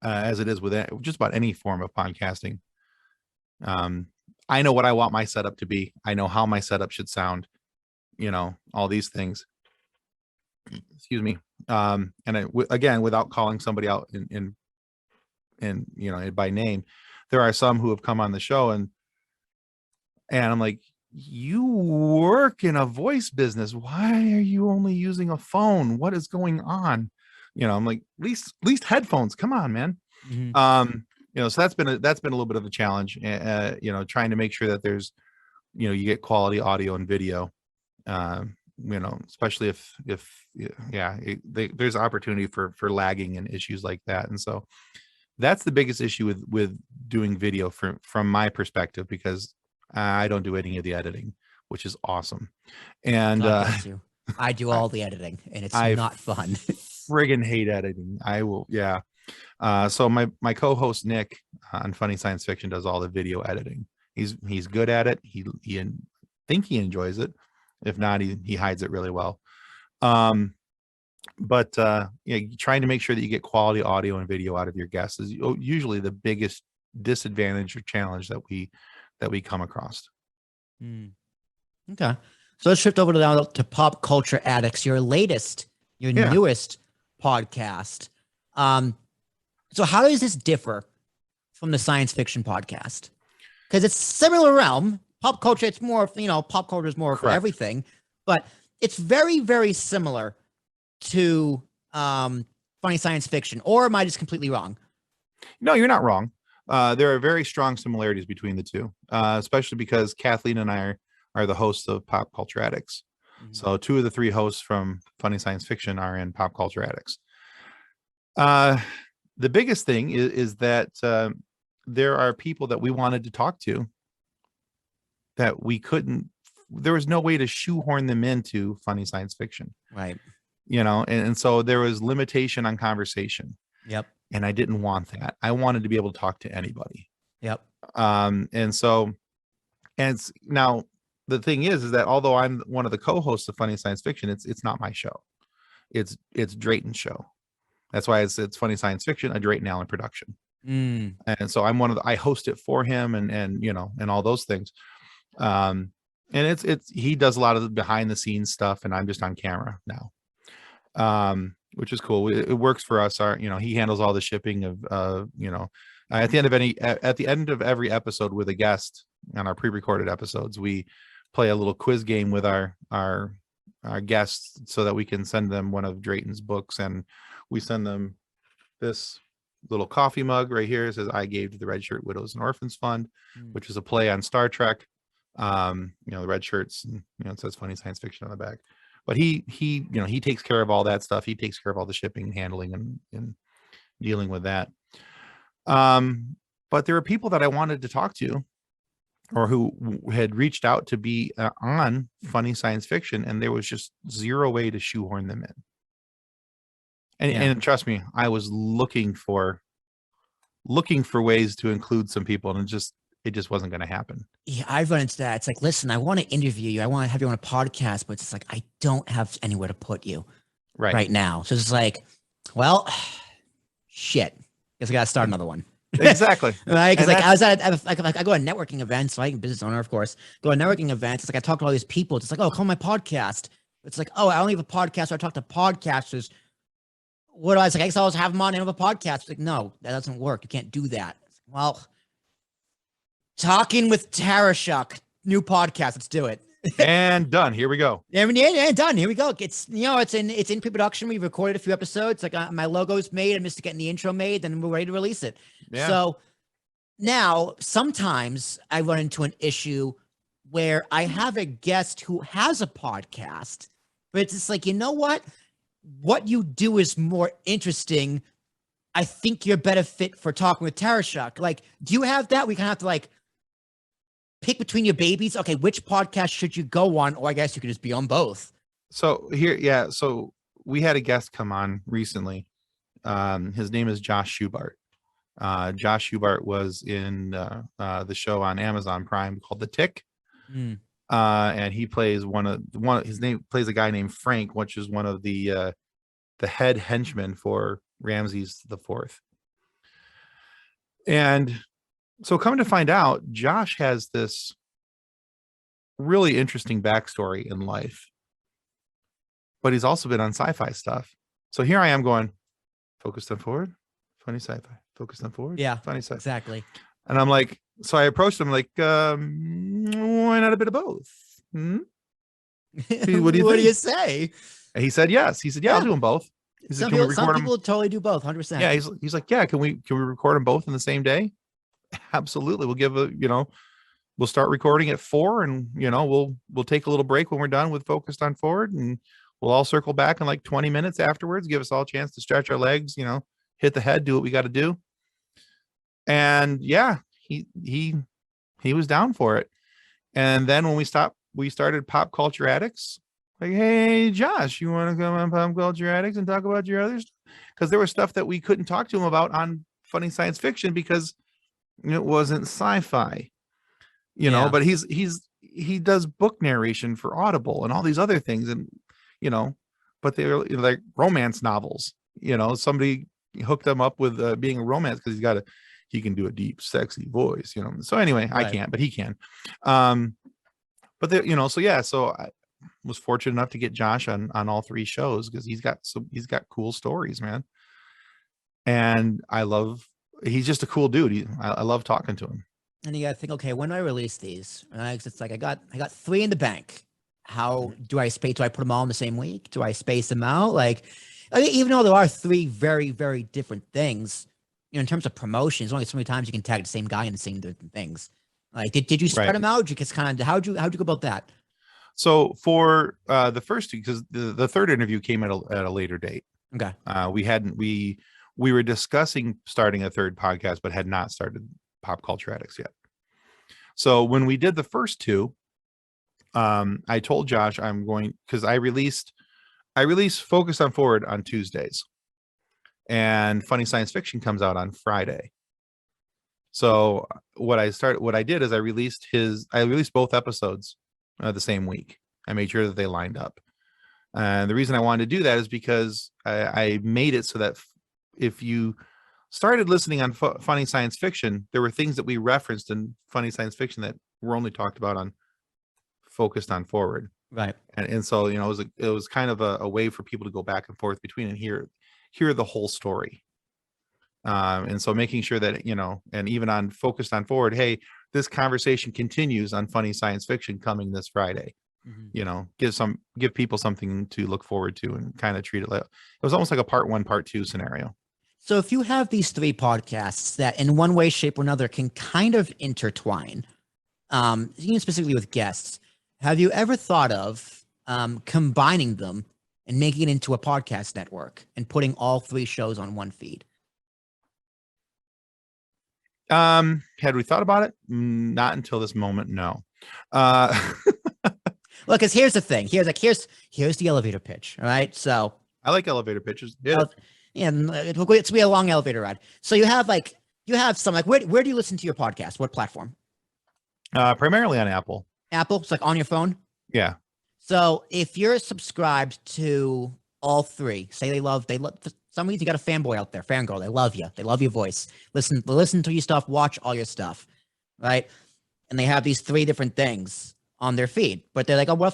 as it is with just about any form of podcasting. I know what I want my setup to be. I know how my setup should sound. All these things. excuse me. Again, without calling somebody out in by name, there are some who have come on the show and I'm like, you work in a voice business. Why are you only using a phone? What is going on? I'm like, at least headphones. Come on, man. So that's been a little bit of a challenge, trying to make sure that there's, you get quality audio and video, especially if there's opportunity for lagging and issues like that. And so that's the biggest issue with doing video from my perspective, because I don't do any of the editing, which is awesome. And God bless you. I do all the editing, and it's not fun. Friggin' hate editing. I will. Yeah. So my co-host Nick on Funny Science Fiction does all the video editing. He's good at it. He think he enjoys it. If not, he hides it really well. But trying to make sure that you get quality audio and video out of your guests is usually the biggest disadvantage or challenge that we come across. Okay. So let's shift over to Pop Culture Addicts, your newest podcast. So how does this differ from the science fiction podcast? Because it's similar realm. Pop culture, it's more, pop culture is more for everything, but it's very, very similar to funny science fiction. Or am I just completely wrong? No, you're not wrong. There are very strong similarities between the two, especially because Kathleen and I are the hosts of Pop Culture Addicts. So 2 of the 3 hosts from Funny Science Fiction are in Pop Culture Addicts. The biggest thing is that there are people that we wanted to talk to that we couldn't. There was no way to shoehorn them into Funny Science Fiction. Right. And so there was limitation on conversation. Yep. And I didn't want that. I wanted to be able to talk to anybody. Yep. Now the thing is that although I'm one of the co-hosts of Funny Science Fiction, it's not my show. It's Drayton's show. That's why it's Funny Science Fiction, a Drayton Allen production. And so I host it for him and all those things. And he does a lot of the behind the scenes stuff, and I'm just on camera now. Which is cool. It works for us. He handles all the shipping of, at the end of every episode with a guest on our pre-recorded episodes, we play a little quiz game with our guests so that we can send them one of Drayton's books, and we send them this little coffee mug right here. It says, "I gave to the Red Shirt Widows and Orphans Fund," which is a play on Star Trek. The red shirts, it says Funny Science Fiction on the back. But he takes care of all that stuff. He takes care of all the shipping and handling and dealing with that. But there are people that I wanted to talk to, or who had reached out to be on Funny Science Fiction, and there was just zero way to shoehorn them in. And trust me, I was looking for ways to include some people, and it just wasn't going to happen. Yeah, I've run into that. It's like, listen, I want to interview you. I want to have you on a podcast, but it's like, I don't have anywhere to put you right now. So it's like, well, shit. Guess I got to start another one. Exactly. Right? Because I was at I go to networking events, right? Business owner, of course. Go to networking events. It's like I talk to all these people. It's like, oh, come on my podcast. It's like, oh, I only have a podcast. So I talk to podcasters. What do I say? I guess I'll just have them on and have a podcast. It's like, no, that doesn't work. You can't do that. Well, Talking with Tarashuk, new podcast. Let's do it. And done. Here we go. Yeah, done. Here we go. It's in pre-production. We recorded a few episodes. Like my logo's made. I'm just getting the intro made, then we're ready to release it. Yeah. So now sometimes I run into an issue where I have a guest who has a podcast, but it's just like, you know what? What you do is more interesting. I think you're better fit for Talking with Tarashuk. Like, do you have that? We kind of have to like pick between your babies. Okay, which podcast should you go on? Or I guess you could just be on both. So so we had a guest come on recently. His name is Josh Schubart. Josh Schubart was in the show on Amazon Prime called The Tick. And he plays plays a guy named Frank, which is one of the head henchmen for Ramses IV. And so coming to find out, Josh has this really interesting backstory in life. but he's also been on sci-fi stuff. So here I am going, focused on forward, funny sci-fi, focused on forward, Yeah, funny sci-fi. exactly. And I'm like, so I approached him like, why not a bit of both? What do you say? And he said yes. He said, yeah, I'll do them both. He said, Some can we people, some record them? people totally do both, 100%. Yeah, he's like, yeah, can we record them both in the same day? Absolutely. We'll give we'll start recording at 4, and we'll take a little break when we're done with focused on forward, and we'll all circle back in like 20 minutes afterwards, give us all a chance to stretch our legs, hit the head, do what we got to do. And yeah, he was down for it. And then when we started Pop Culture Addicts. Like, hey, Josh, you want to come on Pop Culture Addicts and talk about your other stuff? Because there was stuff that we couldn't talk to him about on Funny Science Fiction because it wasn't sci-fi, but he does book narration for Audible and all these other things. And, but they're like romance novels, somebody hooked them up with being a romance because he can do a deep, sexy voice, So anyway, right. I can't, but he can. So I was fortunate enough to get Josh on all 3 shows because he's got cool stories, man. And he's just a cool dude. I love talking to him. And you got to think, okay, when do I release these? Right? It's like I got 3 in the bank. How do I space? Do I put them all in the same week? Do I space them out? Like, even though there are 3 very, very different things, in terms of promotion, there's only so many times you can tag the same guy in the same different things. Like, did you spread them out? Did you just how'd you go about that? So for the first 2, because the third interview came at a later date. Okay. We were discussing starting a third podcast, but had not started Pop Culture Addicts yet. So when we did the first 2, I told Josh because I released Focus on Forward on Tuesdays, and Funny Science Fiction comes out on Friday. So what I did is I released both episodes the same week. I made sure that they lined up. And the reason I wanted to do that is because I made it so that if you started listening on Funny Science Fiction, there were things that we referenced in Funny Science Fiction that were only talked about on Focused on Forward. Right. And so, it was kind of a way for people to go back and forth between and hear the whole story. And so making sure that, and even on Focused on Forward, hey, this conversation continues on Funny Science Fiction coming this Friday. Mm-hmm. Give people something to look forward to and kind of treat it like it was almost like a part 1, part 2 scenario. So if you have these 3 podcasts that in one way, shape, or another can kind of intertwine, specifically with guests, have you ever thought of combining them and making it into a podcast network and putting all 3 shows on one feed? Had we thought about it? Not until this moment. No. Look, because here's the thing. Here's the elevator pitch. All right. So I like elevator pitches. Yeah. It's be a long elevator ride. So you have some where do you listen to your podcast? What platform? Primarily on Apple. Apple. It's like on your phone. Yeah. So if you're subscribed to all 3, say they love for some reason you got a fanboy out there, fangirl. They love you. They love your voice. Listen to your stuff. Watch all your stuff, right? And they have these 3 different things on their feed, but they're like, oh, what if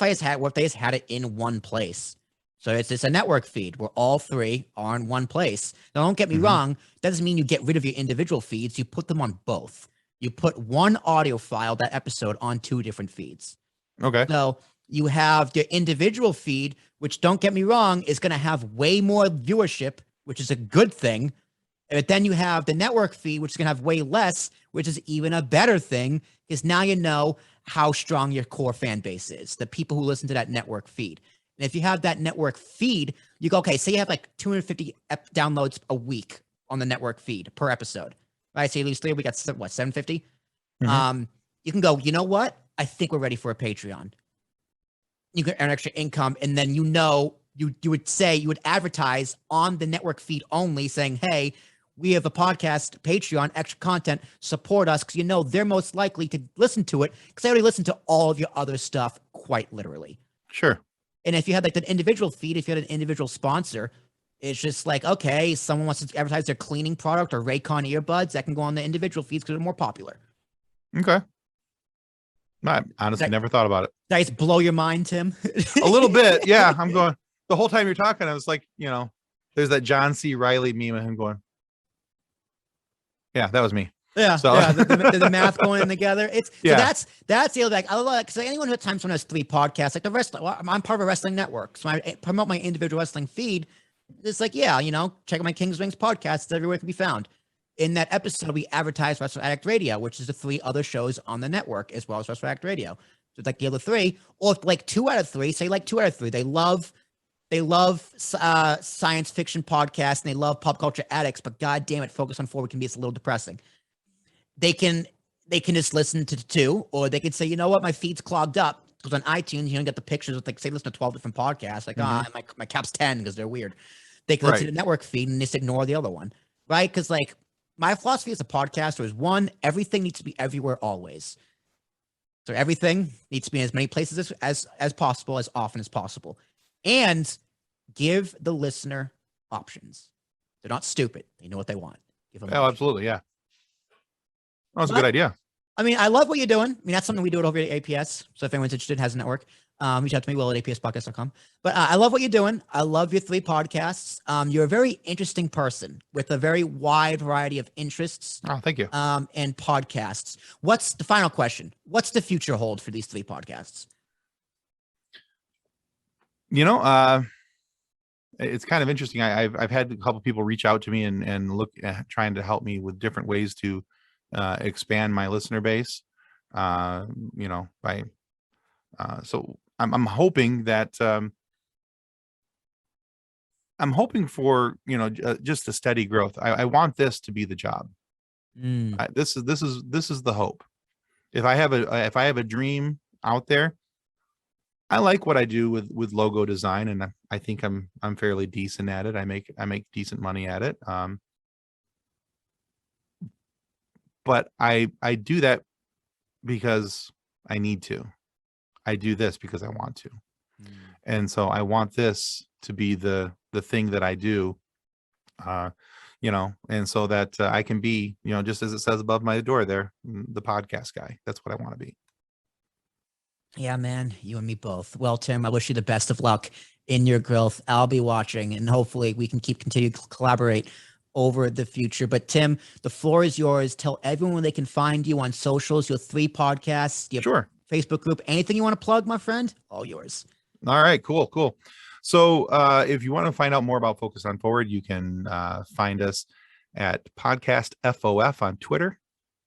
they just had it in one place? So it's a network feed where all 3 are in one place. Now, don't get me wrong. That doesn't mean you get rid of your individual feeds. You put them on both. You put one audio file, that episode, on 2 different feeds. Okay. So you have the individual feed, which, don't get me wrong, is going to have way more viewership, which is a good thing. But then you have the network feed, which is going to have way less, which is even a better thing, because now you know how strong your core fan base is, the people who listen to that network feed. And if you have that network feed, you go, okay, say you have like 250 downloads a week on the network feed per episode, right? So you lose 3, we got 750? Mm-hmm. You can go, you know what? I think we're ready for a Patreon. You can earn extra income, and then you would advertise on the network feed only, saying, hey, we have a podcast, Patreon, extra content, support us, because they're most likely to listen to it because they already listen to all of your other stuff, quite literally. Sure. And if you had like an individual feed, if you had an individual sponsor, it's just like, okay, someone wants to advertise their cleaning product or Raycon earbuds, that can go on the individual feeds because they're more popular. Okay. I honestly never thought about it. Did I just blow your mind, Tim? A little bit. Yeah. I'm going, the whole time you're talking, I was like, there's that John C. Riley meme of him going, yeah, that was me. Yeah, So yeah, the math going in together. It's yeah. So that's the other, like, I love, because anyone who at times when has 3 podcasts, like the wrestling, I'm part of a wrestling network, so I promote my individual wrestling feed. It's like, yeah, check out my King's Wings podcast. It's everywhere it can be found. In that episode, we advertise Wrestler Addict Radio, which is the 3 other shows on the network, as well as Wrestler Addict Radio. So it's like the other 3, or like 2 out of 3, say like 2 out of 3. They love science fiction podcasts, and they love Pop Culture Addicts, but God damn it, Focus on Forward can be a little depressing. They can just listen to 2, or they can say, you know what, my feed's clogged up, because on iTunes you don't get the pictures of, like, say, listen to 12 different podcasts, like, my cap's 10 because they're weird. They can listen to the network feed and just ignore the other one, right? Because, like, my philosophy as a podcaster is, 1, everything needs to be everywhere always. So everything needs to be in as many places as possible, as often as possible, and give the listener options. They're not stupid. They know what they want. Give them options. Absolutely, yeah. That's a good idea. I mean, I love what you're doing. I mean, that's something we do over at APS. So if anyone's interested, has a network, reach out to me, Will, at apspodcast.com. But I love what you're doing. I love your 3 podcasts. You're a very interesting person with a very wide variety of interests. Oh, thank you. And podcasts. What's the final question? What's the future hold for these 3 podcasts? It's kind of interesting. I've had a couple people reach out to me and look at trying to help me with different ways to expand my listener base. So I'm hoping that I'm hoping for just a steady growth. I want this to be the job. This is the hope. If I have a dream out there, I like what I do with logo design, and I think I'm fairly decent at it. I make decent money at it. But I do that because I need to. I do this because I want to. And so I want this to be the thing that I do, and so that I can be, just as it says above my door there, the podcast guy. That's what I want to be. Yeah, man, you and me both. Well, Tim, I wish you the best of luck in your growth. I'll be watching, and hopefully we can continue to collaborate over the future. But Tim, the floor is yours. Tell everyone where they can find you on socials, your 3 podcasts, your Facebook group, anything you want to plug, my friend, all yours. All right, cool. So if you want to find out more about Focus on Forward, you can find us at Podcast FOF on Twitter.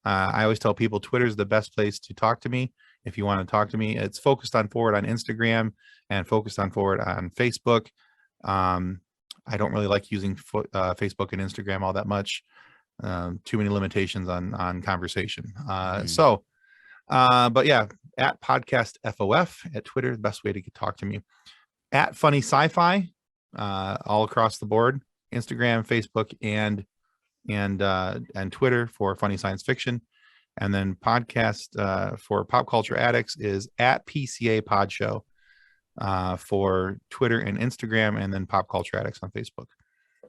I always tell people Twitter is the best place to talk to me. If you want to talk to me, it's Focused on Forward on Instagram and Focused on Forward on Facebook. I don't really like using Facebook and Instagram all that much. Too many limitations on conversation. But yeah, at Podcast FOF at Twitter, the best way to talk to me. At Funny Sci-Fi, all across the board, Instagram, Facebook, and Twitter for Funny Science Fiction. And then podcast for Pop Culture Addicts is at PCA Pod Show for Twitter and Instagram, and then Pop Culture Addicts on Facebook.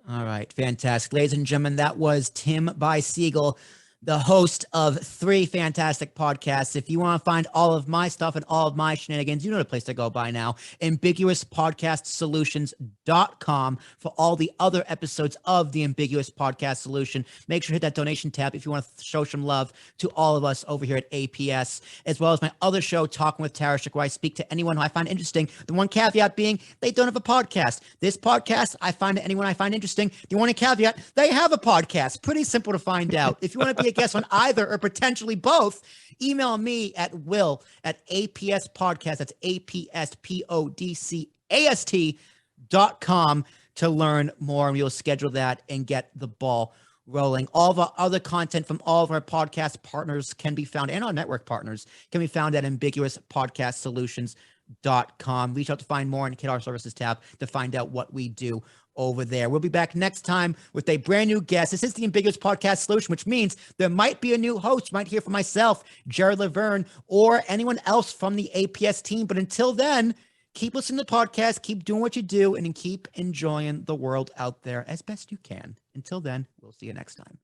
All right. Fantastic. Ladies and gentlemen, that was Tim Beisiegel, the host of 3 fantastic podcasts. If you want to find all of my stuff and all of my shenanigans, you know the place to go by now, ambiguouspodcastsolutions.com for all the other episodes of the Ambiguous Podcast Solution. Make sure to hit that donation tab if you want to show some love to all of us over here at APS, as well as my other show, Talking with Tarashuk, where I speak to anyone who I find interesting. The one caveat being they don't have a podcast. This podcast, I find anyone I find interesting. The only caveat, they have a podcast. Pretty simple to find out. If you want to be a guest on either or potentially both, email me at will@APSpodcast. That's APSPODCAST.com to learn more, and we'll schedule that and get the ball rolling. All of our other content from all of our podcast partners can be found, and our network partners can be found at ambiguouspodcastsolutions.com. Reach out to find more and hit our services tab to find out what we do over there. We'll be back next time with a brand new guest. This is the Ambiguous Podcast Solution, which means there might be a new host. You might hear from myself, Jared Laverne, or anyone else from the APS team. But until then, keep listening to the podcast, keep doing what you do, and keep enjoying the world out there as best you can. Until then, we'll see you next time.